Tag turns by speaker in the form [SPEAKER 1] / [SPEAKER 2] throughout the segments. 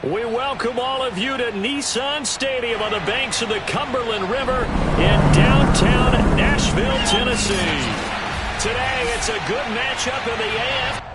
[SPEAKER 1] We welcome all of you to Nissan Stadium on the banks of the Cumberland River in downtown Nashville, Tennessee. Today, it's a good matchup in the AF.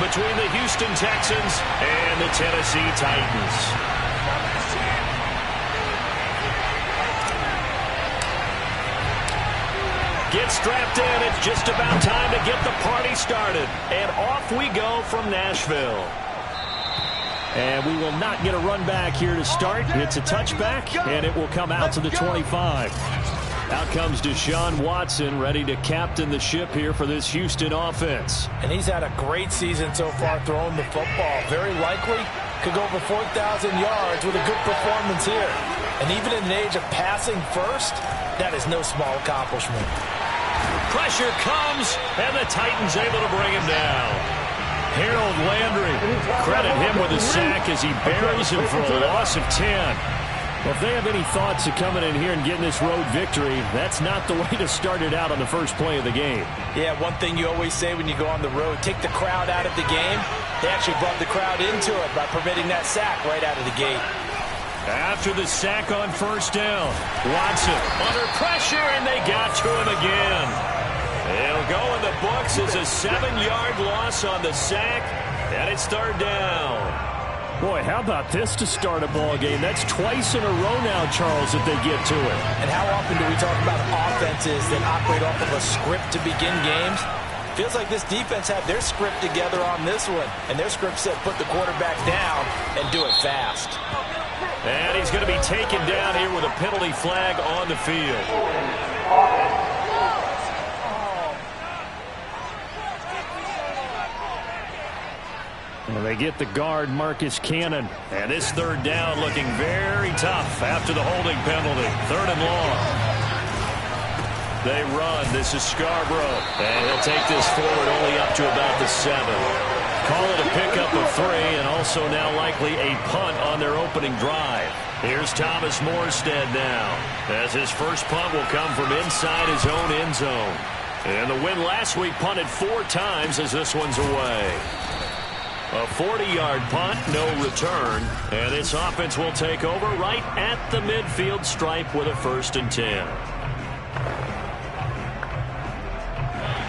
[SPEAKER 1] between the Houston Texans and the Tennessee Titans. Get strapped in. It's just about time to get the party started. And off we go from Nashville. And we will not get a run back here to start. It's a touchback, and it will come out to the 25. Out comes Deshaun Watson, ready to captain the ship here for this Houston offense.
[SPEAKER 2] And he's had a great season so far throwing the football. Very likely could go over 4,000 yards with a good performance here. And even in the age of passing first, that is no small accomplishment.
[SPEAKER 1] Pressure comes, and the Titans able to bring him down. Harold Landry, credit him with a sack as he buries him for a loss of 10. Well, if they have any thoughts of coming in here and getting this road victory, that's not the way to start it out on the first play of the game.
[SPEAKER 2] Yeah, one thing you always say when you go on the road, take the crowd out of the game. They actually brought the crowd into it by permitting that sack right out of the gate.
[SPEAKER 1] After the sack on first down, Watson under pressure, and they got to him again. He'll go in the books as a 7-yard loss on the sack, and it's third down.
[SPEAKER 3] Boy, how about this to start a ball game? That's twice in a row now, Charles, that they get to it.
[SPEAKER 2] And how often do we talk about offenses that operate off of a script to begin games? Feels like this defense had their script together on this one, and their script said put the quarterback down and do it fast.
[SPEAKER 1] And he's going to be taken down here with a penalty flag on the field.
[SPEAKER 3] Well, they get the guard, Marcus Cannon.
[SPEAKER 1] And this third down looking very tough after the holding penalty. Third and long. They run. This is Scarborough. And he'll take this forward only up to about the 7. Call it a pickup of 3, and also now likely a punt on their opening drive. Here's Thomas Morstead now, as his first punt will come from inside his own end zone. And the win last week punted 4 times as this one's away. A 40-yard punt, no return, and this offense will take over right at the midfield stripe with a 1st and 10.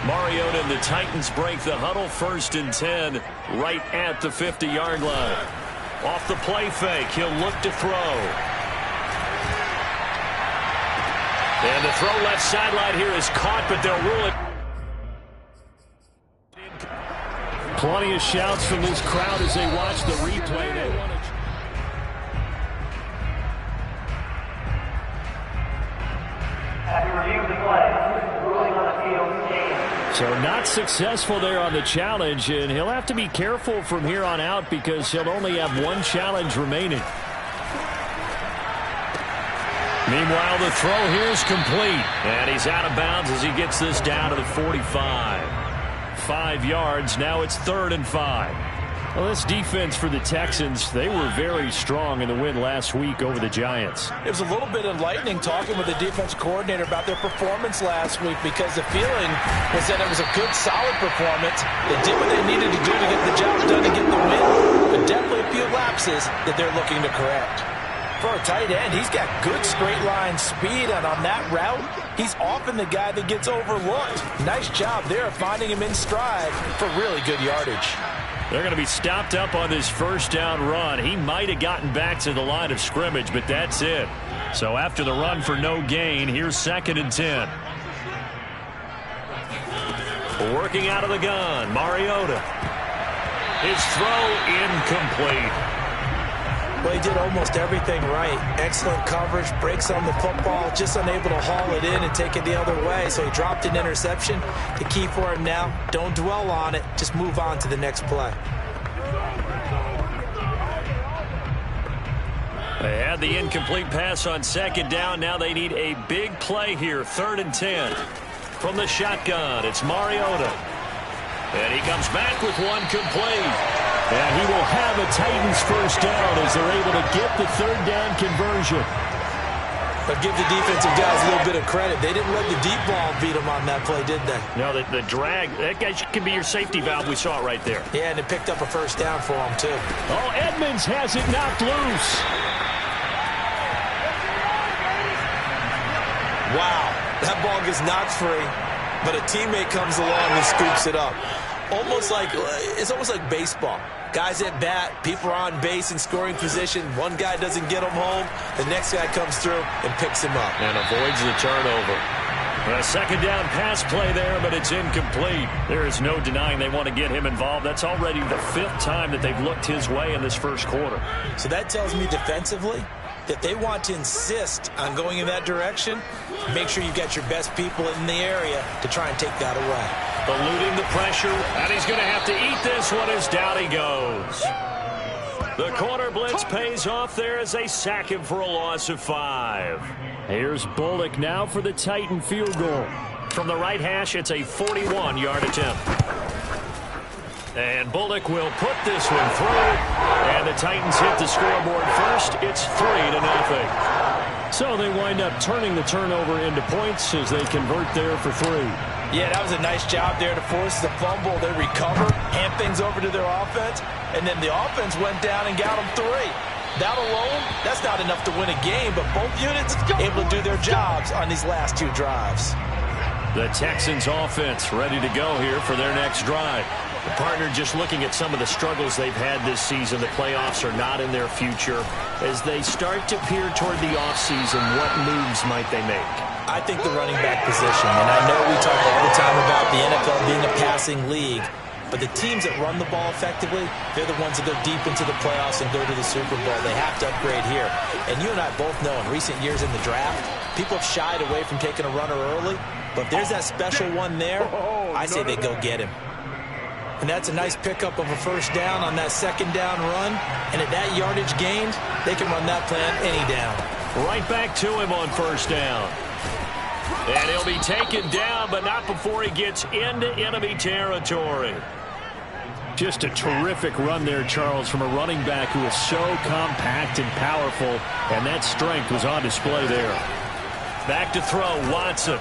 [SPEAKER 1] Mariota and the Titans break the huddle, 1st and 10, right at the 50-yard line. Off the play fake, he'll look to throw. And the throw left sideline here is caught, but they'll rule it.
[SPEAKER 3] Plenty of shouts from this crowd as they watch the replay. They want to... So not successful there on the challenge, and he'll have to be careful from here on out because he'll only have 1 challenge remaining.
[SPEAKER 1] Meanwhile, the throw here is complete, and he's out of bounds as he gets this down to the 45. 5 yards. Now it's 3rd and 5.
[SPEAKER 3] Well, this defense for the Texans, they were very strong in the win last week over the Giants.
[SPEAKER 2] It was a little bit enlightening talking with the defense coordinator about their performance last week because the feeling was that it was a good, solid performance. They did what they needed to do to get the job done and get the win, but definitely a few lapses that they're looking to correct. For a tight end, he's got good straight line speed, and on that route, he's often the guy that gets overlooked. Nice job there of finding him in stride for really good yardage.
[SPEAKER 1] They're going to be stopped up on this first down run. He might have gotten back to the line of scrimmage, but that's it. So after the run for no gain, here's 2nd and 10. Working out of the gun, Mariota. His throw incomplete.
[SPEAKER 2] Well, he did almost everything right. Excellent coverage, breaks on the football, just unable to haul it in and take it the other way. So he dropped an interception. The key for him now, don't dwell on it. Just move on to the next play.
[SPEAKER 1] They had the incomplete pass on 2nd down. Now they need a big play here. 3rd and 10. From the shotgun, it's Mariota. And he comes back with one complete.
[SPEAKER 3] And he will have a Titans first down as they're able to get the 3rd down conversion.
[SPEAKER 2] But give the defensive guys a little bit of credit. They didn't let the deep ball beat them on that play, did they?
[SPEAKER 1] No, the drag, that guy can be your safety valve. We saw it right there.
[SPEAKER 2] Yeah, and it picked up a first down for him, too.
[SPEAKER 3] Oh, Edmonds has it knocked loose.
[SPEAKER 2] Wow, that ball gets knocked free, but a teammate comes along and scoops it up. almost like baseball. Guys at bat, people are on base in scoring position. One guy doesn't get him home. The next guy comes through and picks him up.
[SPEAKER 1] And avoids the turnover. A second down pass play there, but it's incomplete. There is no denying they want to get him involved. That's already the 5th time that they've looked his way in this first quarter.
[SPEAKER 2] So that tells me defensively that they want to insist on going in that direction. Make sure you've got your best people in the area to try and take that away.
[SPEAKER 1] Eluding the pressure, and he's going to have to eat this one as down he goes. The corner blitz pays off there as they sack him for a loss of 5.
[SPEAKER 3] Here's Bullock now for the Titan field goal.
[SPEAKER 1] From the right hash, it's a 41-yard attempt. And Bullock will put this one through. And the Titans hit the scoreboard first. It's 3-0.
[SPEAKER 3] So they wind up turning the turnover into points as they convert there for 3.
[SPEAKER 2] Yeah, that was a nice job there to force the fumble. They recover, hand things over to their offense, and then the offense went down and got them 3. That alone, that's not enough to win a game, but both units able to do their jobs on these last 2 drives.
[SPEAKER 1] The Texans offense ready to go here for their next drive. The partner just looking at some of the struggles they've had this season. The playoffs are not in their future. As they start to peer toward the offseason, what moves might they make?
[SPEAKER 2] I think the running back position, and I know we talk all the time about the NFL being a passing league, but the teams that run the ball effectively, they're the ones that go deep into the playoffs and go to the Super Bowl. They have to upgrade here. And you and I both know in recent years in the draft, people have shied away from taking a runner early, but if there's that special one there, I say they go get him. And that's a nice pickup of a first down on that second down run. And at that yardage gained, they can run that plan any down.
[SPEAKER 1] Right back to him on first down. And he'll be taken down, but not before he gets into enemy territory.
[SPEAKER 3] Just a terrific run there, Charles, from a running back who is so compact and powerful, and that strength was on display there.
[SPEAKER 1] Back to throw, Watson.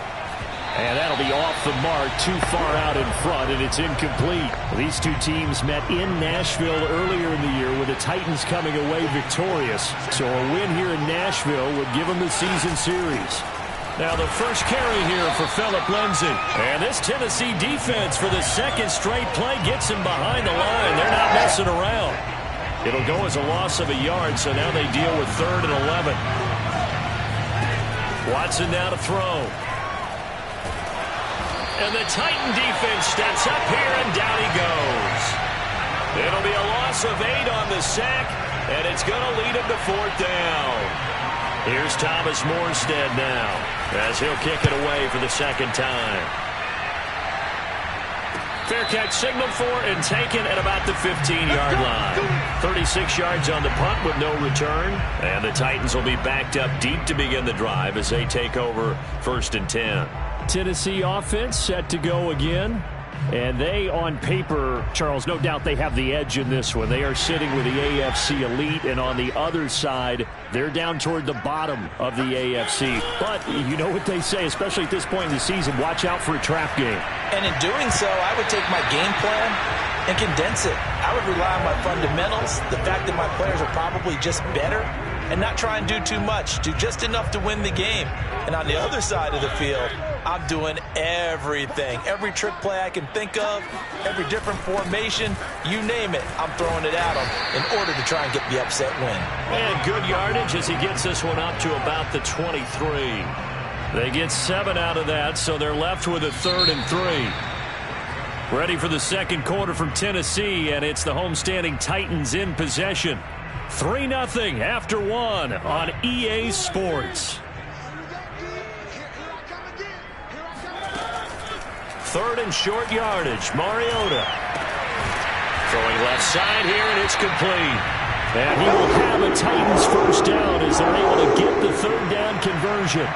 [SPEAKER 3] And that'll be off the mark, too far out in front, and it's incomplete. These 2 teams met in Nashville earlier in the year with the Titans coming away victorious. So a win here in Nashville would give them the season series.
[SPEAKER 1] Now the first carry here for Phillip Lindsay. And this Tennessee defense for the second straight play gets him behind the line. They're not messing around. It'll go as a loss of a yard, so now they deal with 3rd and 11. Watson now to throw. And the Titan defense steps up here, and down he goes. It'll be a loss of 8 on the sack, and it's going to lead him to 4th down. Here's Thomas Morstead now, as he'll kick it away for the second time. Fair catch signaled for and taken at about the 15-yard line. 36 yards on the punt with no return. And the Titans will be backed up deep to begin the drive as they take over 1st and 10.
[SPEAKER 3] Tennessee offense set to go again. And they, on paper, Charles, no doubt they have the edge in this one. They are sitting with the AFC elite, and on the other side, they're down toward the bottom of the AFC. But you know what they say, especially at this point in the season, watch out for a trap game.
[SPEAKER 2] And in doing so, I would take my game plan and condense it. I would rely on my fundamentals, the fact that my players are probably just better, and not try and do too much, do just enough to win the game. And on the other side of the field, I'm doing everything. Every trick play I can think of, every different formation, you name it, I'm throwing it at them in order to try and get the upset win.
[SPEAKER 1] And good yardage as he gets this one up to about the 23. They get 7 out of that, so they're left with a 3rd and 3. Ready for the second quarter from Tennessee, and it's the homestanding Titans in possession. 3-0 after 1 on EA Sports. 3rd and short yardage. Mariota throwing left side here, and it's complete.
[SPEAKER 3] And he will have a Titans first down as they're able to get the 3rd down conversion.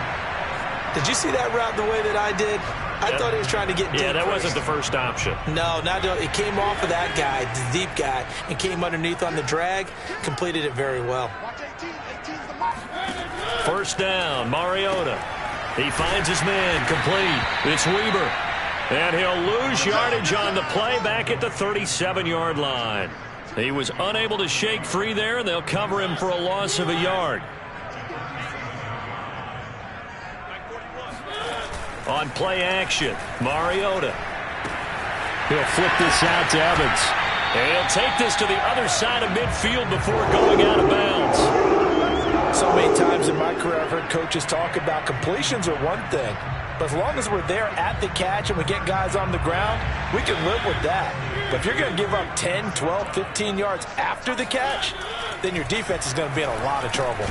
[SPEAKER 2] Did you see that route the way that I did? I thought he was trying to get deep.
[SPEAKER 1] Yeah, that
[SPEAKER 2] first.
[SPEAKER 1] wasn't the first option.
[SPEAKER 2] No, it came off of that guy, the deep guy, and came underneath on the drag. Completed it very well.
[SPEAKER 1] First down, Mariota. He finds his man, complete. It's Weber. And he'll lose yardage on the play back at the 37-yard line. He was unable to shake free there, and they'll cover him for a loss of a yard. On play action, Mariota.
[SPEAKER 3] He'll flip this out to Evans.
[SPEAKER 1] And he'll take this to the other side of midfield before going out of bounds.
[SPEAKER 2] So many times in my career, I've heard coaches talk about completions are one thing. But as long as we're there at the catch and we get guys on the ground, we can live with that. But if you're going to give up 10, 12, 15 yards after the catch, then your defense is going to be in a lot of trouble.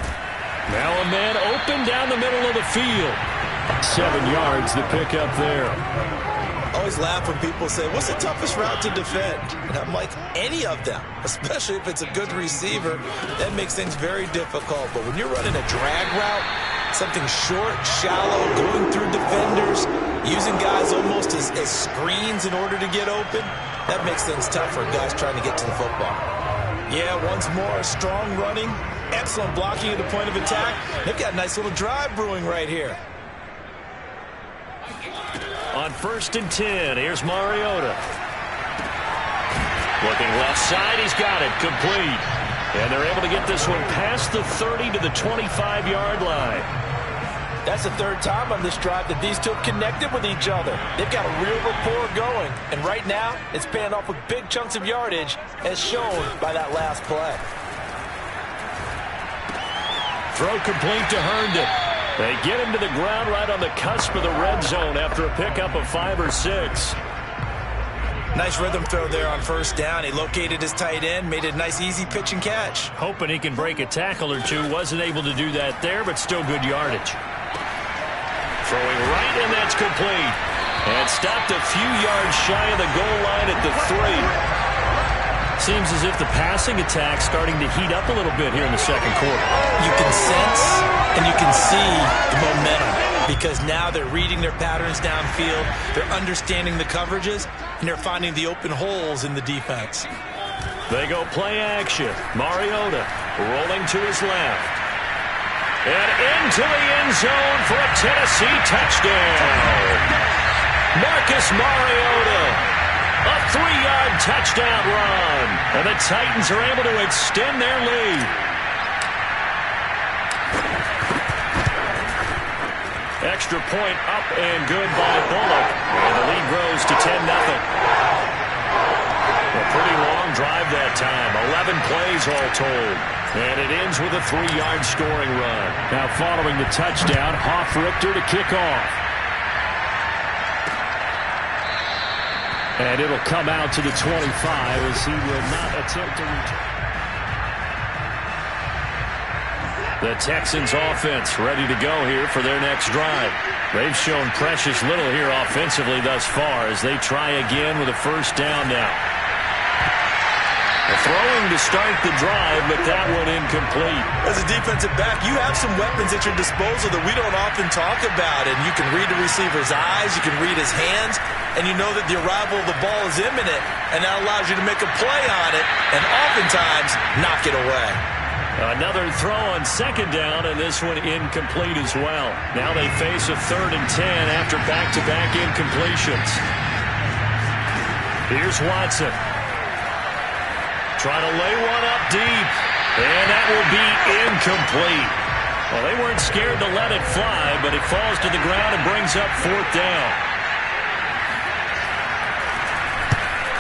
[SPEAKER 3] Now a man open down the middle of the field. 7 yards the pick up there.
[SPEAKER 2] I always laugh when people say, what's the toughest route to defend? And I'm like, any of them, especially if it's a good receiver. That makes things very difficult. But when you're running a drag route, something short, shallow, going through defenders, using guys almost as screens in order to get open, that makes things tough for guys trying to get to the football. Yeah, once more, strong running, excellent blocking at the point of attack. They've got a nice little drive brewing right here.
[SPEAKER 1] On 1st and 10, here's Mariota. Looking left side, he's got it, complete. And they're able to get this one past the 30 to the 25-yard line.
[SPEAKER 2] That's the third time on this drive that these two have connected with each other. They've got a real rapport going. And right now, it's paying off with big chunks of yardage, as shown by that last play.
[SPEAKER 1] Throw complete to Herndon. They get him to the ground right on the cusp of the red zone after a pickup of 5 or 6.
[SPEAKER 2] Nice rhythm throw there on 1st down. He located his tight end, made a nice easy pitch and catch.
[SPEAKER 3] Hoping he can break a tackle or two. Wasn't able to do that there, but still good yardage.
[SPEAKER 1] Throwing right, and that's complete. And stopped a few yards shy of the goal line at the 3.
[SPEAKER 3] Seems as if the passing attack's starting to heat up a little bit here in the second quarter.
[SPEAKER 2] You can sense and you can see the momentum because now they're reading their patterns downfield, they're understanding the coverages, and they're finding the open holes in the defense.
[SPEAKER 1] They go play action. Mariota rolling to his left. And into the end zone for a Tennessee touchdown. Marcus Mariota. A 3-yard touchdown run. And the Titans are able to extend their lead. Extra point up and good by Bullock. And the lead grows to 10-0. A pretty long drive that time. 11 plays all told. And it ends with a 3-yard scoring run.
[SPEAKER 3] Now following the touchdown, Hoff-Richter to kick off. And it'll come out to the 25 as he will not attempt to return.
[SPEAKER 1] The Texans offense ready to go here for their next drive. They've shown precious little here offensively thus far as they try again with a 1st down now. Throwing to start the drive, but that one incomplete.
[SPEAKER 2] As a defensive back, you have some weapons at your disposal that we don't often talk about. And you can read the receiver's eyes, you can read his hands, and you know that the arrival of the ball is imminent, and that allows you to make a play on it and oftentimes knock it away.
[SPEAKER 1] Another throw on 2nd down, and this one incomplete as well. Now they face a 3rd and 10 after back-to-back incompletions. Here's Watson. Trying to lay one up deep. And that will be incomplete. Well, they weren't scared to let it fly, but it falls to the ground and brings up 4th down.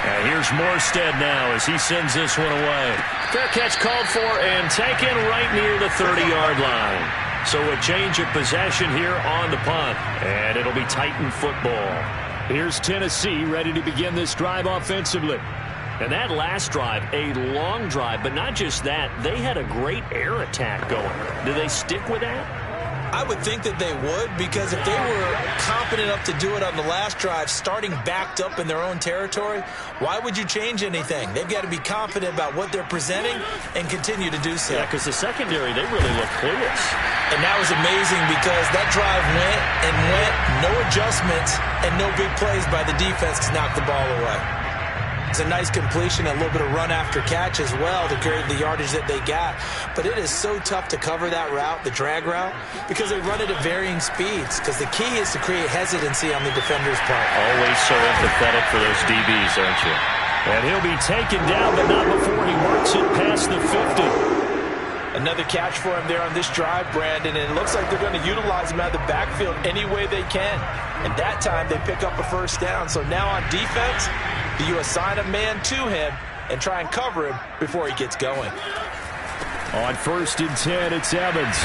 [SPEAKER 1] And here's Morstead now as he sends this one away. Fair catch called for and taken right near the 30-yard line. So a change of possession here on the punt. And it'll be Titan football.
[SPEAKER 3] Here's Tennessee ready to begin this drive offensively.
[SPEAKER 1] And that last drive, a long drive, but not just that. They had a great air attack going. Do they stick with that?
[SPEAKER 2] I would think that they would, because if they were confident enough to do it on the last drive, starting backed up in their own territory, why would you change anything? They've got to be confident about what they're presenting and continue to do so.
[SPEAKER 1] Yeah, because the secondary, they really look clueless.
[SPEAKER 2] And that was amazing because that drive went and went, no adjustments, and no big plays by the defense to knock the ball away. It's a nice completion, a little bit of run after catch as well to create the yardage that they got. But it is so tough to cover that route, the drag route, because they run it at varying speeds. Because the key is to create hesitancy on the defender's part.
[SPEAKER 1] Always so empathetic for those DBs, aren't you? And he'll be taken down, but not before he works it past the 50.
[SPEAKER 2] Another catch for him there on this drive, Brandon, and it looks like they're going to utilize him out of the backfield any way they can. And that time they pick up a 1st down. So now on defense, Do you assign a man to him and try and cover him before he gets going?
[SPEAKER 3] On 1st and 10, it's Evans.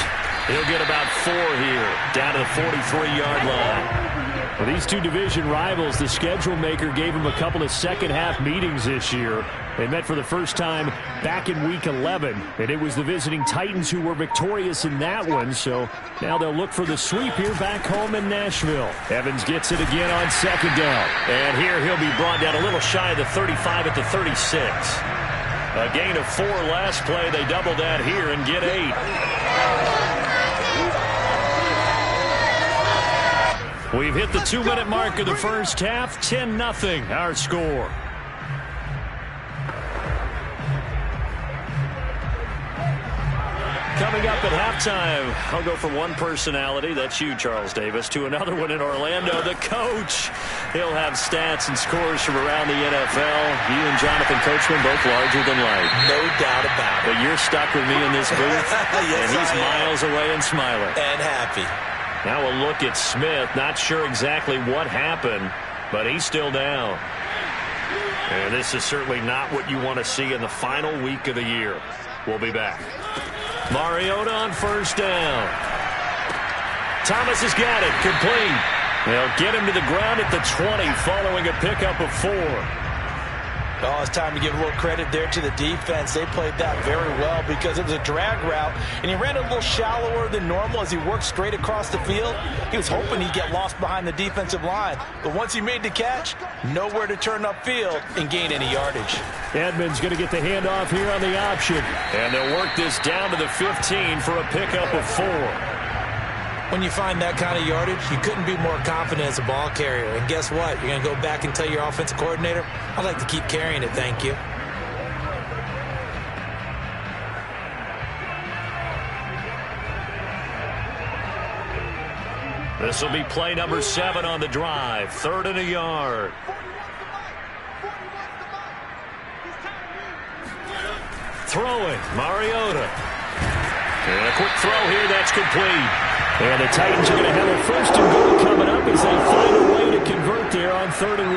[SPEAKER 3] He'll get about 4 here, down to the 43-yard line. For these two division rivals, the schedule maker gave them a couple of second-half meetings this year. They met for the first time back in Week 11, and it was the visiting Titans who were victorious in that one, so now they'll look for the sweep here back home in Nashville. Evans gets it again on 2nd down. And here he'll be brought down a little shy of the 35 at the 36. A gain of 4 last play. They double that here and get 8. We've hit the 2-minute mark of the first half. 10-0 our score. Coming up at halftime, I'll go from one personality, that's you, Charles Davis, to another one in Orlando, the coach. He'll have stats and scores from around the NFL. You and Jonathan Coachman both larger than life.
[SPEAKER 2] No doubt about it.
[SPEAKER 3] But you're stuck with me in this booth,
[SPEAKER 2] yes,
[SPEAKER 3] and he's miles away and smiling.
[SPEAKER 2] And happy.
[SPEAKER 3] Now we'll look at Smith. Not sure exactly what happened, but he's still down. And this is certainly not what you want to see in the final week of the year. We'll be back. Mariota on 1st down. Thomas has got it. Complete. They'll get him to the ground at the 20 following a pickup of 4.
[SPEAKER 2] Oh, it's time to give a little credit there to the defense. They played that very well because it was a drag route, and he ran a little shallower than normal as he worked straight across the field. He was hoping he'd get lost behind the defensive line, but once he made the catch, nowhere to turn upfield and gain any yardage.
[SPEAKER 3] Edmonds going to get the handoff here on the option, and they'll work this down to the 15 for a pickup of 4.
[SPEAKER 2] When you find that kind of yardage, you couldn't be more confident as a ball carrier. And guess what? You're going to go back and tell your offensive coordinator, I'd like to keep carrying it, thank you.
[SPEAKER 3] This will be play number 7 on the drive. 3rd and a yard. Throwing, Mariota. And a quick throw here, that's complete. And the Titans are going to have a 1st and goal coming up as they find a way to convert there on 3rd and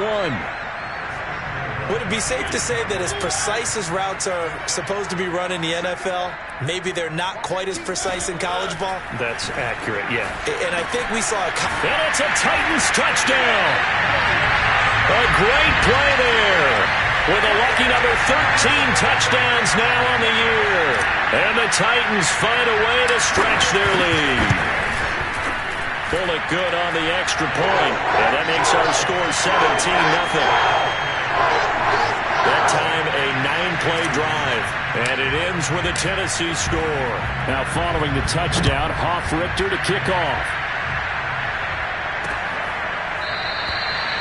[SPEAKER 3] 1.
[SPEAKER 2] Would it be safe to say that as precise as routes are supposed to be run in the NFL, maybe they're not quite as precise in college ball?
[SPEAKER 3] That's accurate, yeah.
[SPEAKER 2] And I think we saw
[SPEAKER 3] and it's a Titans touchdown. A great play there. With a lucky number 13 touchdowns now on the year. And the Titans find a way to stretch their lead. Bullock good on the extra point. And that makes our score 17-0. That time a 9-play drive. And it ends with a Tennessee score. Now following the touchdown, Hoff-Richter to kick off.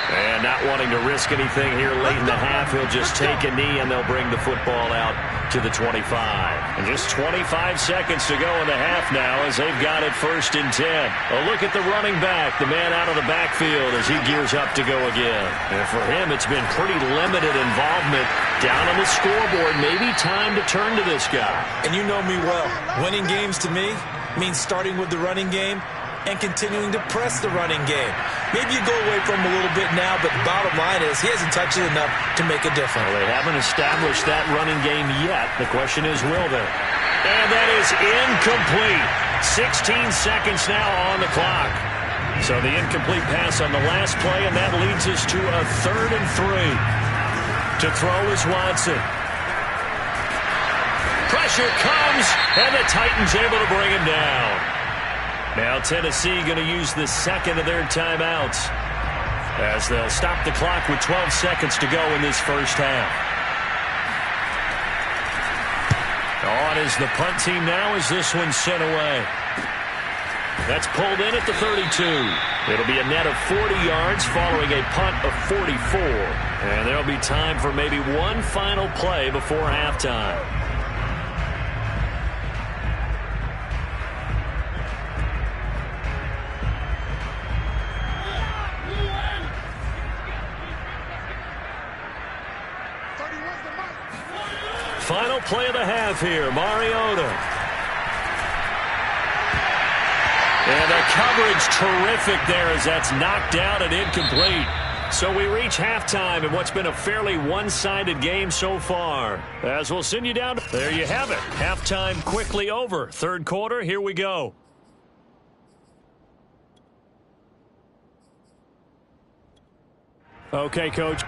[SPEAKER 3] And not wanting to risk anything here late in the half, he'll just take a knee and they'll bring the football out to the 25. And just 25 seconds to go in the half now as they've got it 1st and 10. A look at the running back, the man out of the backfield as he gears up to go again. And for him, it's been pretty limited involvement down on the scoreboard. Maybe time to turn to this guy.
[SPEAKER 2] And you know me well. Winning games to me means starting with the running game and continuing to press the running game. Maybe you go away from him a little bit now, but the bottom line is he hasn't touched it enough to make a difference.
[SPEAKER 3] Well, they haven't established that running game yet. The question is, will they? And that is incomplete. 16 seconds now on the clock. So the incomplete pass on the last play, and that leads us to a 3rd and 3. To throw is Watson. Pressure comes, and the Titans able to bring him down. Now Tennessee going to use the 2nd of their timeouts as they'll stop the clock with 12 seconds to go in this first half. On is the punt team now as this one's sent away. That's pulled in at the 32. It'll be a net of 40 yards following a punt of 44. And there'll be time for maybe one final play before halftime. Final play of the half here, Mariota. And the coverage terrific there as that's knocked down and incomplete.
[SPEAKER 1] So we reach halftime in what's been a fairly one-sided game so far. As we'll send you down. There you have it. Halftime quickly over. Third quarter, here we go. Okay, Coach.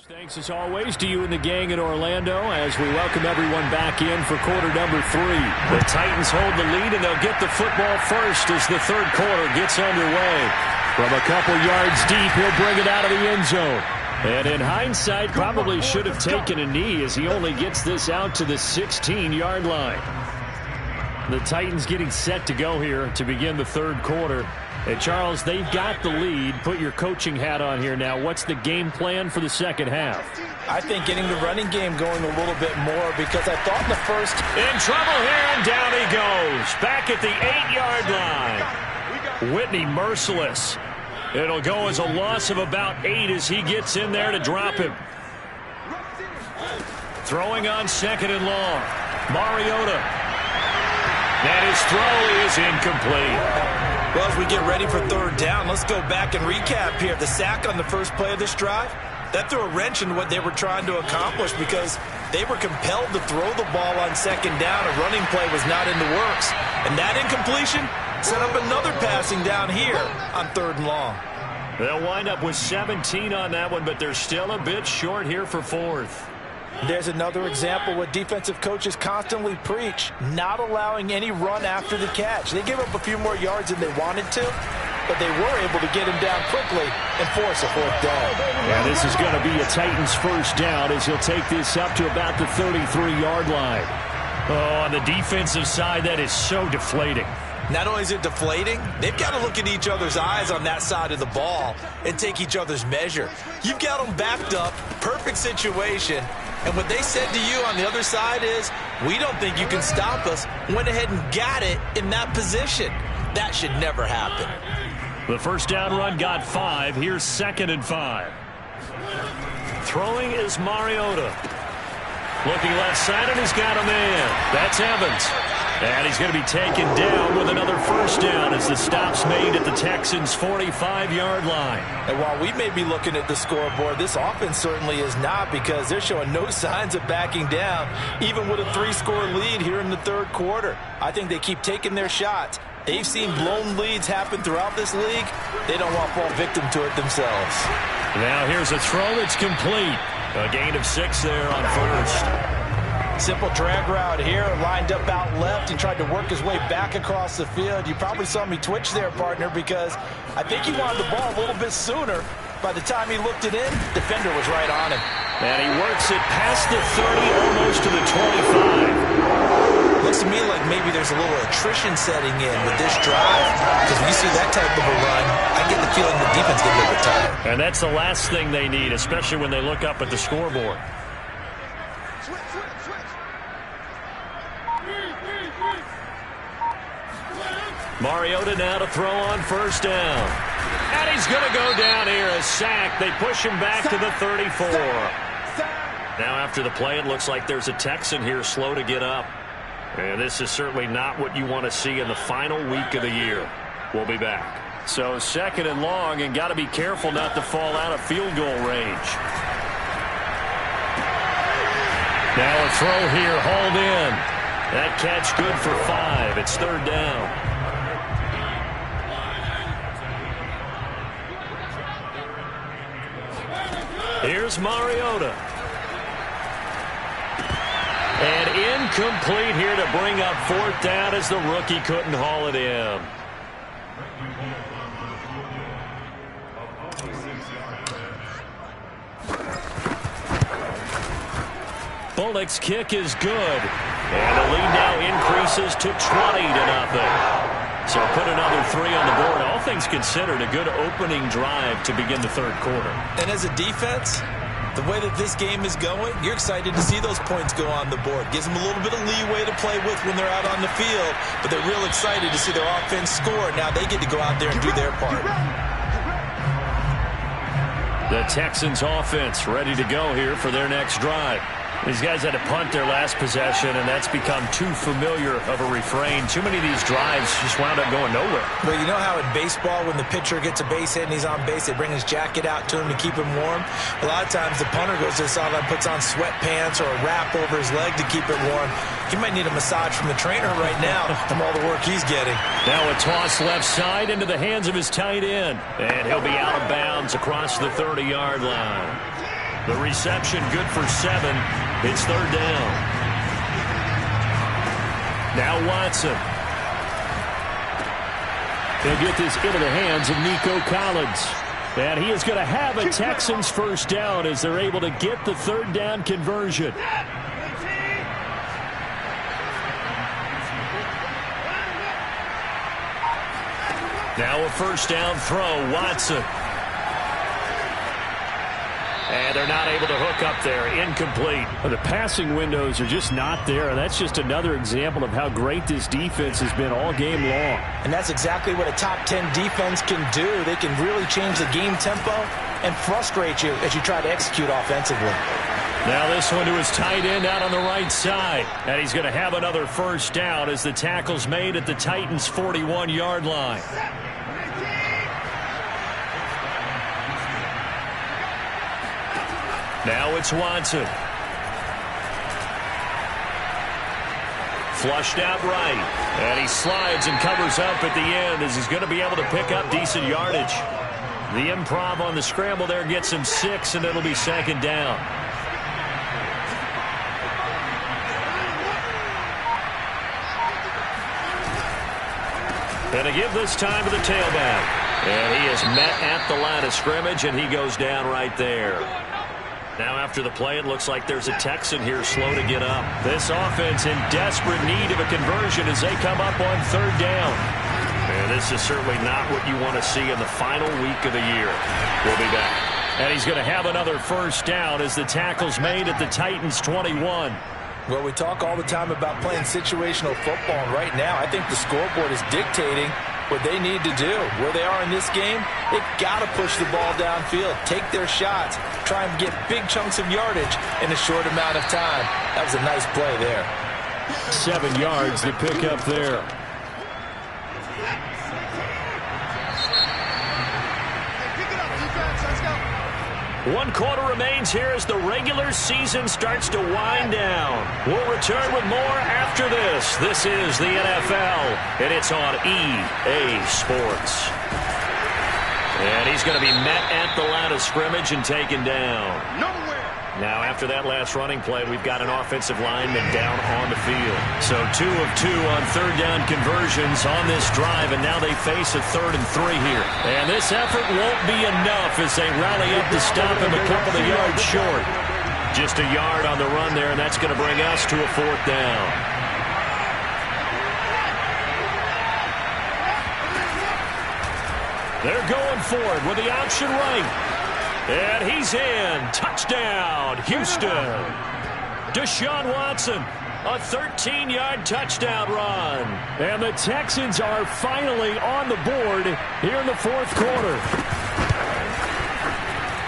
[SPEAKER 3] Thanks as always to you and the gang in Orlando as we welcome everyone back in for quarter number 3. The Titans hold the lead and they'll get the football first as the third quarter gets underway. From a couple yards deep, he'll bring it out of the end zone. And in hindsight, probably should have taken a knee as he only gets this out to the 16-yard line. The Titans getting set to go here to begin the third quarter. And Charles, they've got the lead. Put your coaching hat on here now. What's the game plan for the second half?
[SPEAKER 2] I think getting the running game going a little bit more because I thought in the first...
[SPEAKER 3] In trouble here, and down he goes. Back at the 8-yard line. Whitney merciless. It'll go as a loss of about 8 as he gets in there to drop him. Throwing on second and long. Mariota. And his throw is incomplete.
[SPEAKER 2] Well, as we get ready for third down, let's go back and recap here. The sack on the first play of this drive, that threw a wrench in what they were trying to accomplish because they were compelled to throw the ball on second down. A running play was not in the works. And that incompletion set up another passing down here on third and long.
[SPEAKER 3] They'll wind up with 17 on that one, but they're still a bit short here for fourth.
[SPEAKER 2] There's another example what defensive coaches constantly preach, not allowing any run after the catch. They gave up a few more yards than they wanted to, but they were able to get him down quickly and force a fourth down.
[SPEAKER 3] Yeah, this is going to be a Titans first down as he'll take this up to about the 33-yard line. Oh, on the defensive side, that is so deflating.
[SPEAKER 2] Not only is it deflating, they've got to look in each other's eyes on that side of the ball and take each other's measure. You've got them backed up, perfect situation, and what they said to you on the other side is, we don't think you can stop us. Went ahead and got it in that position. That should never happen.
[SPEAKER 3] The first down run got 5. Here's second and 5. Throwing is Mariota. Looking left side, and he's got a man. That's Evans. And he's going to be taken down with another first down as the stop's made at the Texans' 45-yard line.
[SPEAKER 2] And while we may be looking at the scoreboard, this offense certainly is not because they're showing no signs of backing down, even with a 3-score lead here in the third quarter. I think they keep taking their shots. They've seen blown leads happen throughout this league. They don't want to fall victim to it themselves.
[SPEAKER 3] Now here's a throw that's complete. A gain of 6 there on first.
[SPEAKER 2] Simple drag route here, lined up out left and tried to work his way back across the field. You probably saw me twitch there, partner, because I think he wanted the ball a little bit sooner. By the time he looked it in, defender was right on him.
[SPEAKER 3] And he works it past the 30, almost to the 25.
[SPEAKER 2] Looks to me like maybe there's a little attrition setting in with this drive, because when you see that type of a run, I get the feeling the defense gets a little bit tired.
[SPEAKER 3] And that's the last thing they need, especially when they look up at the scoreboard. Mariota now to throw on first down. And he's going to go down here, a sack. They push him back to the 34. Now after the play, it looks like there's a Texan here slow to get up. And this is certainly not what you want to see in the final week of the year. We'll be back. So second and long, and got to be careful not to fall out of field goal range. Now a throw here, hauled in. That catch good for 5. It's third down. Here's Mariota. And incomplete here to bring up fourth down as the rookie couldn't haul it in. Bullock's kick is good. And the lead now increases to 20-0. So put another 3 on the board. All things considered, a good opening drive to begin the third quarter.
[SPEAKER 2] And as a defense, the way that this game is going, you're excited to see those points go on the board. Gives them a little bit of leeway to play with when they're out on the field, but they're real excited to see their offense score. Now they get to go out there and do their part.
[SPEAKER 3] The Texans offense ready to go here for their next drive. These guys had to punt their last possession, and that's become too familiar of a refrain. Too many of these drives just wound up going nowhere.
[SPEAKER 2] Well, you know how in baseball, when the pitcher gets a base hit and he's on base, they bring his jacket out to him to keep him warm? A lot of times the punter goes to the sideline, puts on sweatpants or a wrap over his leg to keep it warm. He might need a massage from the trainer right now from all the work he's getting.
[SPEAKER 3] Now a toss left side into the hands of his tight end. And he'll be out of bounds across the 30-yard line.
[SPEAKER 1] The reception good for 7. It's third down. Now Watson. They'll get this into the hands of Nico Collins. And he is going to have a Texans first down as they're able to get the third down conversion. Now a first down throw, Watson. And they're not able to hook up there. Incomplete.
[SPEAKER 3] Well, the passing windows are just not there. And that's just another example of how great this defense has been all game long.
[SPEAKER 2] And that's exactly what a top 10 defense can do. They can really change the game tempo and frustrate you as you try to execute offensively.
[SPEAKER 1] Now this one to his tight end out on the right side. And he's going to have another first down as the tackle's made at the Titans' 41-yard line. Now it's Watson. Flushed out right. And he slides and covers up at the end as he's going to be able to pick up decent yardage. The improv on the scramble there gets him 6, and it'll be second down. And to give this time to the tailback. And he is met at the line of scrimmage, and he goes down right there. Now after the play, it looks like there's a Texan here slow to get up. This offense in desperate need of a conversion as they come up on third down. And this is certainly not what you want to see in the final week of the year. We'll be back. And he's going to have another first down as the tackle's made at the Titans' 21.
[SPEAKER 2] Well, we talk all the time about playing situational football, and right now I think the scoreboard is dictating what they need to do. Where they are in this game, they've got to push the ball downfield, take their shots, try and get big chunks of yardage in a short amount of time. That was a nice play there.
[SPEAKER 3] 7 yards to pick up there.
[SPEAKER 1] One quarter remains here as the regular season starts to wind down. We'll return with more after this. This is the NFL, and it's on EA Sports. And he's going to be met at the line of scrimmage and taken down. Now, after that last running play, we've got an offensive lineman down on the field. So 2 of 2 on third down conversions on this drive, and now they face a 3rd and 3 here. And this effort won't be enough as they rally up to stop him a couple of yards short. Just a yard on the run there, and that's going to bring us to a 4th down. They're going for it with the option right. And he's in. Touchdown, Houston. Deshaun Watson, a 13-yard touchdown run.
[SPEAKER 3] And the Texans are finally on the board here in the 4th quarter.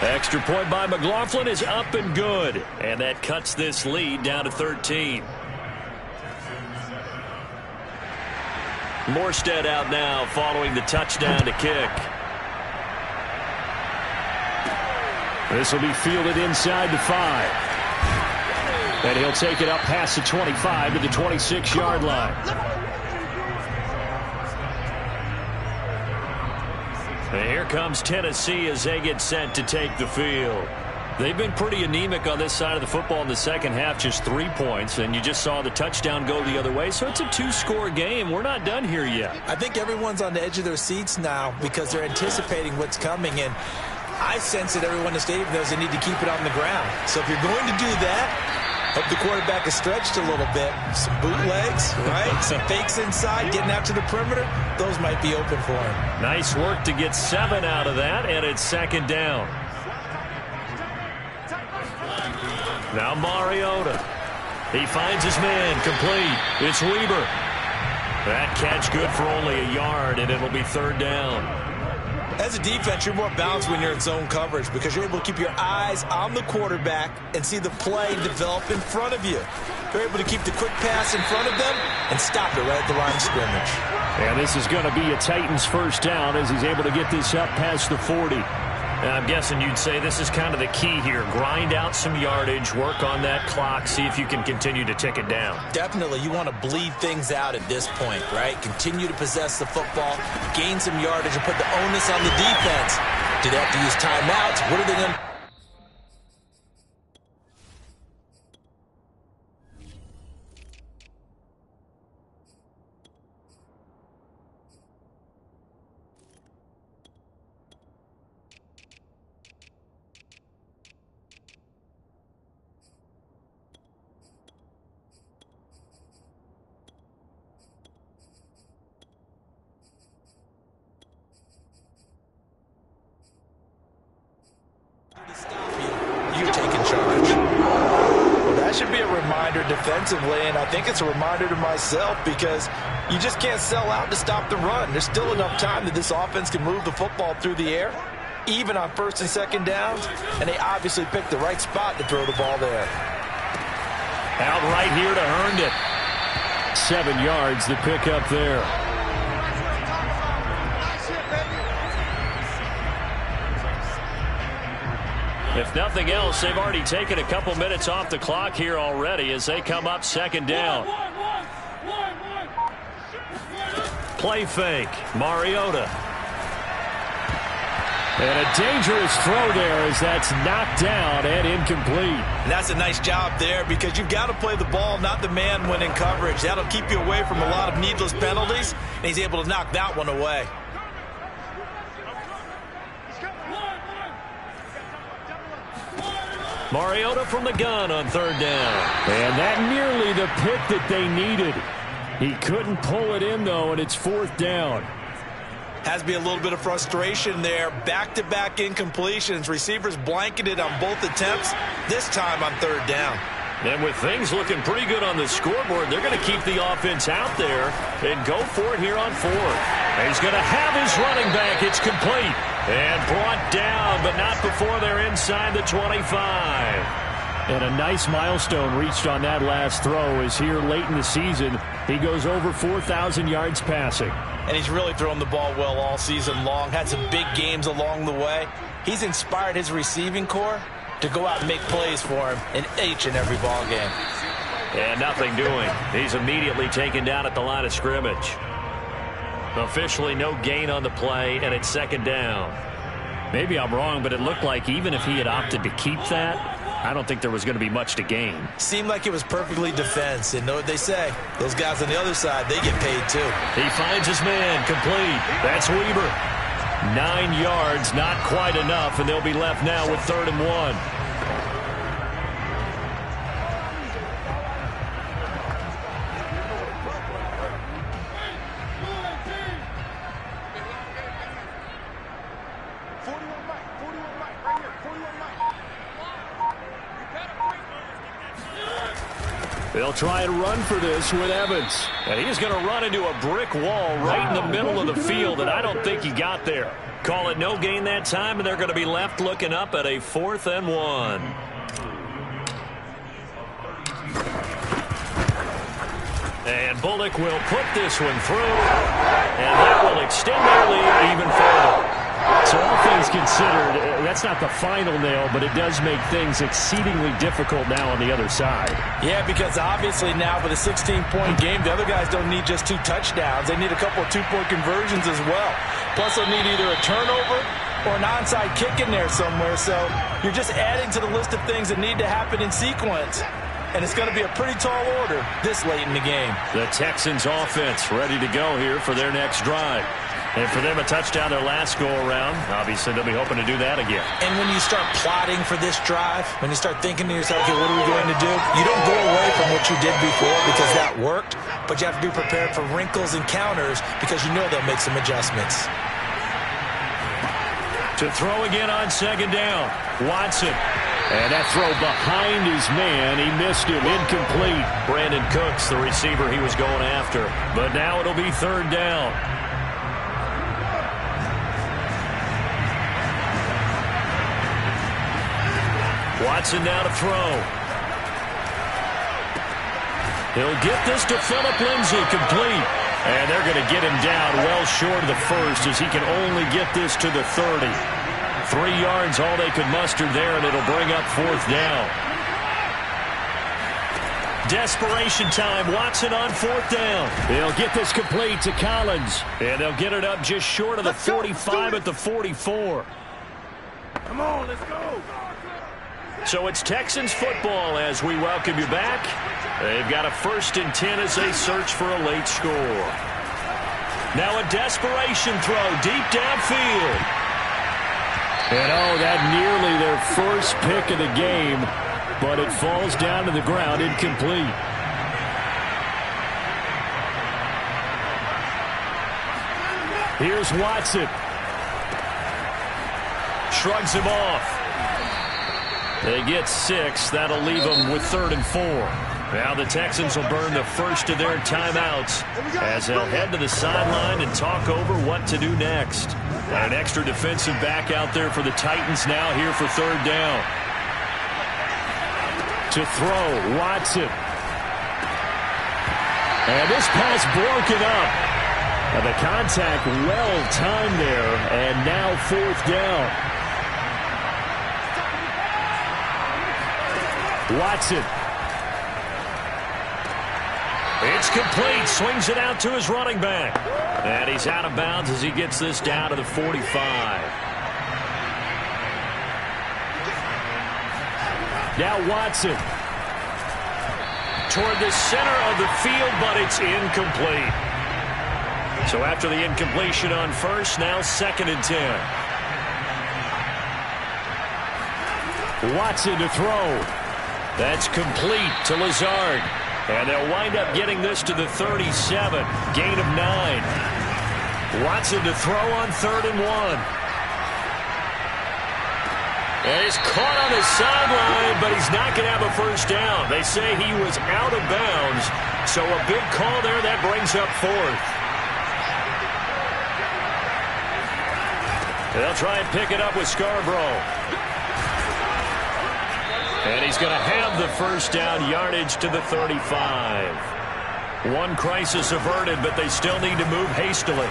[SPEAKER 1] Extra point by McLaughlin is up and good. And that cuts this lead down to 13. Morstead out now following the touchdown to kick.
[SPEAKER 3] This will be fielded inside the 5. And he'll take it up past the 25 to the 26-yard line.
[SPEAKER 1] And here comes Tennessee as they get set to take the field. They've been pretty anemic on this side of the football in the second half, just 3 points, and you just saw the touchdown go the other way, so it's a 2-score game. We're not done here yet.
[SPEAKER 2] I think everyone's on the edge of their seats now because they're anticipating what's coming, and I sense that everyone in the stadium knows they need to keep it on the ground. So if you're going to do that, hope the quarterback is stretched a little bit. Some bootlegs, right? Some fakes inside, getting out to the perimeter. Those might be open for him.
[SPEAKER 1] Nice work to get 7 out of that, and it's second down. Now Mariota. He finds his man, complete. It's Weber. That catch good for only a yard, and it'll be third down.
[SPEAKER 2] As a defense, you're more balanced when you're in zone coverage because you're able to keep your eyes on the quarterback and see the play develop in front of you. You're able to keep the quick pass in front of them and stop it right at the line of scrimmage.
[SPEAKER 3] And this is going to be a Titans first down as he's able to get this up past the 40.
[SPEAKER 1] And I'm guessing you'd say this is kind of the key here. Grind out some yardage, work on that clock, see if you can continue to tick it down.
[SPEAKER 2] Definitely. You want to bleed things out at this point, right? Continue to possess the football, gain some yardage, and put the onus on the defense. Do they have to use timeouts? What are they going to... should be a reminder defensively, and I think it's a reminder to myself because you just can't sell out to stop the run. There's still enough time that this offense can move the football through the air, even on first and second downs, and they obviously picked the right spot to throw the ball there.
[SPEAKER 3] Out right here to Herndon. 7 yards to pick up there. If nothing else, they've already taken a couple minutes off the clock here already as they come up second down. Play fake. Mariota. And a dangerous throw there as that's knocked down and incomplete.
[SPEAKER 2] And that's a nice job there because you've got to play the ball, not the man when in coverage. That'll keep you away from a lot of needless penalties, and he's able to knock that one away.
[SPEAKER 3] Mariota from the gun on third down. And that nearly the pick that they needed. He couldn't pull it in, though, and it's fourth down.
[SPEAKER 2] Has to be a little bit of frustration there. Back-to-back incompletions. Receivers blanketed on both attempts, this time on third down.
[SPEAKER 3] And with things looking pretty good on the scoreboard, they're going to keep the offense out there and go for it here on fourth. He's going to have his running back. It's complete. And brought down, but not before they're inside the 25. And a nice milestone reached on that last throw is here late in the season. He goes over 4,000 yards passing.
[SPEAKER 2] And he's really thrown the ball well all season long. Had some big games along the way. He's inspired his receiving corps to go out and make plays for him in each and every ball game.
[SPEAKER 3] And nothing doing. He's immediately taken down at the line of scrimmage. Officially no gain on the play, and it's second down. Maybe I'm wrong, but it looked like even if he had opted to keep that, I don't think there was going to be much to gain.
[SPEAKER 2] Seemed like it was perfectly defense. And know what they say? Those guys on the other side, they get paid too.
[SPEAKER 3] He finds his man, complete. That's Weaver. 9 yards, not quite enough, and they'll be left now with 3rd and 1. They'll try and run for this with Evans. And he's going to run into a brick wall right in the middle of the field, and I don't think he got there. Call it no gain that time, and they're going to be left looking up at a 4th and 1. And Bullock will put this one through, and that will extend their lead even further. So all things considered, that's not the final nail, but it does make things exceedingly difficult now on the other side.
[SPEAKER 2] Yeah, because obviously now with a 16-point game, the other guys don't need just 2 touchdowns. They need a couple of 2-point conversions as well. Plus they'll need either a turnover or an onside kick in there somewhere. So you're just adding to the list of things that need to happen in sequence. And it's going to be a pretty tall order this late in the game.
[SPEAKER 3] The Texans offense ready to go here for their next drive. And for them, a touchdown their last go-around. Obviously, they'll be hoping to do that again.
[SPEAKER 2] And when you start plotting for this drive, when you start thinking to yourself, okay, what are we going to do? You don't go away from what you did before because that worked, but you have to be prepared for wrinkles and counters because you know they'll make some adjustments.
[SPEAKER 3] To throw again on second down, Watson. And that throw behind his man, he missed him, incomplete. Brandon Cooks, the receiver he was going after. But now it'll be 3rd down. Watson now to throw. He'll get this to Phillip Lindsay, complete. And they're going to get him down well short of the first as he can only get this to the 30. 3 yards, all they could muster there, and it'll bring up 4th down. Desperation time. Watson on 4th down. They'll get this complete to Collins. And they'll get it up just short of the 45 at the 44.
[SPEAKER 4] Come on, let's go.
[SPEAKER 3] So it's Texans football as we welcome you back. They've got a 1st and 10 as they search for a late score. Now a desperation throw deep downfield. And oh, that nearly their first pick of the game, but it falls down to the ground incomplete. Here's Watson. Shrugs him off. They get 6. That'll leave them with 3rd and 4. Now the Texans will burn the first of their timeouts as they'll head to the sideline and talk over what to do next. And an extra defensive back out there for the Titans now here for 3rd down. To throw, Watson. And this pass broken up. And the contact well timed there, and now 4th down. Watson. It's complete. Swings it out to his running back. And he's out of bounds as he gets this down to the 45. Now Watson. Toward the center of the field, but it's incomplete. So after the incompletion on first, now 2nd and 10. Watson to throw. That's complete to Lazard. And they'll wind up getting this to the 37. Gain of 9. Watson to throw on 3rd and 1. And he's caught on the sideline, but he's not going to have a first down. They say he was out of bounds. So a big call there. That brings up 4th. They'll try and pick it up with Scarborough. And he's going to have the first down, yardage to the 35. One crisis averted, but they still need to move hastily.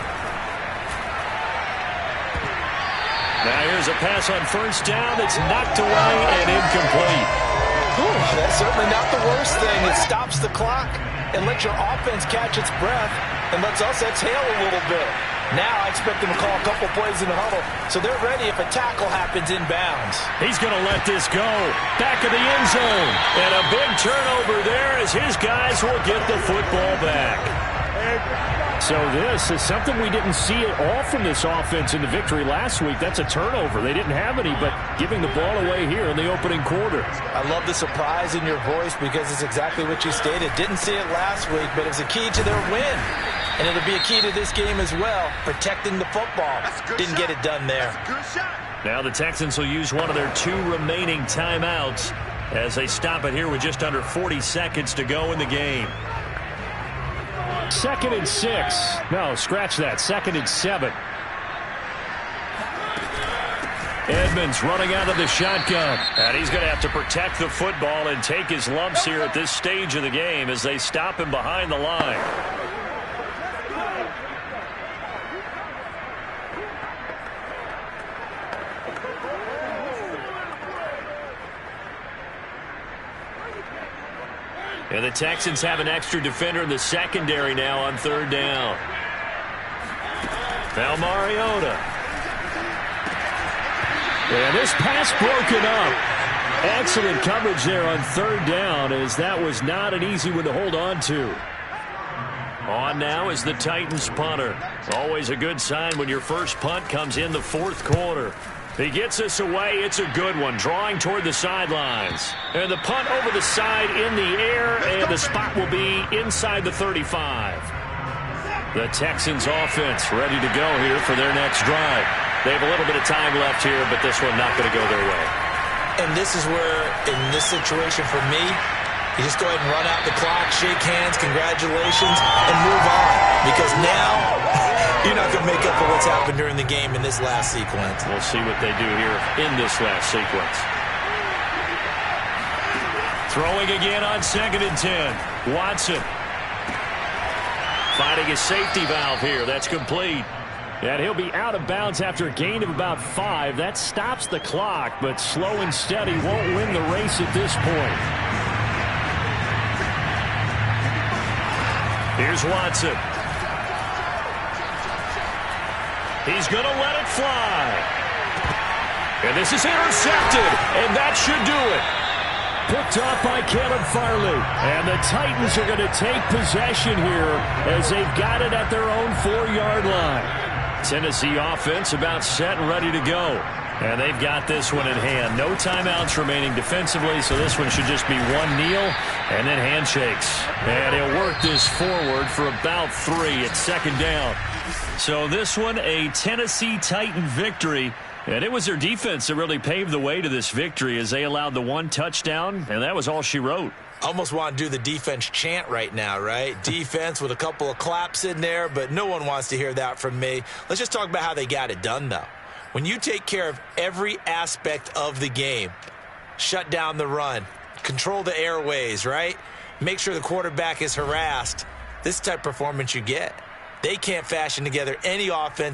[SPEAKER 3] Now here's a pass on first down that's knocked away and incomplete.
[SPEAKER 2] Ooh, that's certainly not the worst thing. It stops the clock and lets your offense catch its breath and lets us exhale a little bit. Now I expect them to call a couple plays in the huddle, so they're ready if a tackle happens inbounds.
[SPEAKER 3] He's going to let this go. Back of the end zone. And a big turnover there as his guys will get the football back. So this is something we didn't see at all from this offense in the victory last week. That's a turnover. They didn't have any, but giving the ball away here in the opening quarter.
[SPEAKER 2] I love the surprise in your voice because it's exactly what you stated. Didn't see it last week, but it was a key to their win. And it'll be a key to this game as well, protecting the football. Didn't get it done there.
[SPEAKER 3] Now the Texans will use one of their 2 remaining timeouts as they stop it here with just under 40 seconds to go in the game. 2nd and 6. No, scratch that. 2nd and 7. Edmonds running out of the shotgun. And he's going to have to protect the football and take his lumps here at this stage of the game as they stop him behind the line. And the Texans have an extra defender in the secondary now on 3rd down. Now Mariota. And this pass broken up. Excellent coverage there on 3rd down as that was not an easy one to hold on to. On now is the Titans punter. Always a good sign when your first punt comes in the 4th quarter. He gets this away. It's a good one. Drawing toward the sidelines. And the punt over the side in the air, and the spot will be inside the 35. The Texans offense ready to go here for their next drive. They have a little bit of time left here, but this one not going to go their way.
[SPEAKER 2] And this is where, in this situation for me, you just go ahead and run out the clock, shake hands, congratulations, and move on. Because now you're not going to make up for what's happened during the game in this last sequence.
[SPEAKER 3] We'll see what they do here in this last sequence. Throwing again on 2nd and 10. Watson. Finding a safety valve here. That's complete. And he'll be out of bounds after a gain of about 5. That stops the clock, but slow and steady won't win the race at this point. Here's Watson. He's going to let it fly. And this is intercepted, and that should do it. Picked off by Caleb Farley. And the Titans are going to take possession here as they've got it at their own 4-yard line. Tennessee offense about set and ready to go. And they've got this one in hand. No timeouts remaining defensively, so this one should just be one kneel and then handshakes. And he'll work this forward for about 3 at 2nd down. So this one, a Tennessee Titan victory. And it was their defense that really paved the way to this victory as they allowed the one touchdown, and that was all she wrote.
[SPEAKER 2] Almost want to do the defense chant right now, right? Defense with a couple of claps in there, but no one wants to hear that from me. Let's just talk about how they got it done, though. When you take care of every aspect of the game, shut down the run, control the airways, right? Make sure the quarterback is harassed. This type of performance you get. They can't fashion together any offense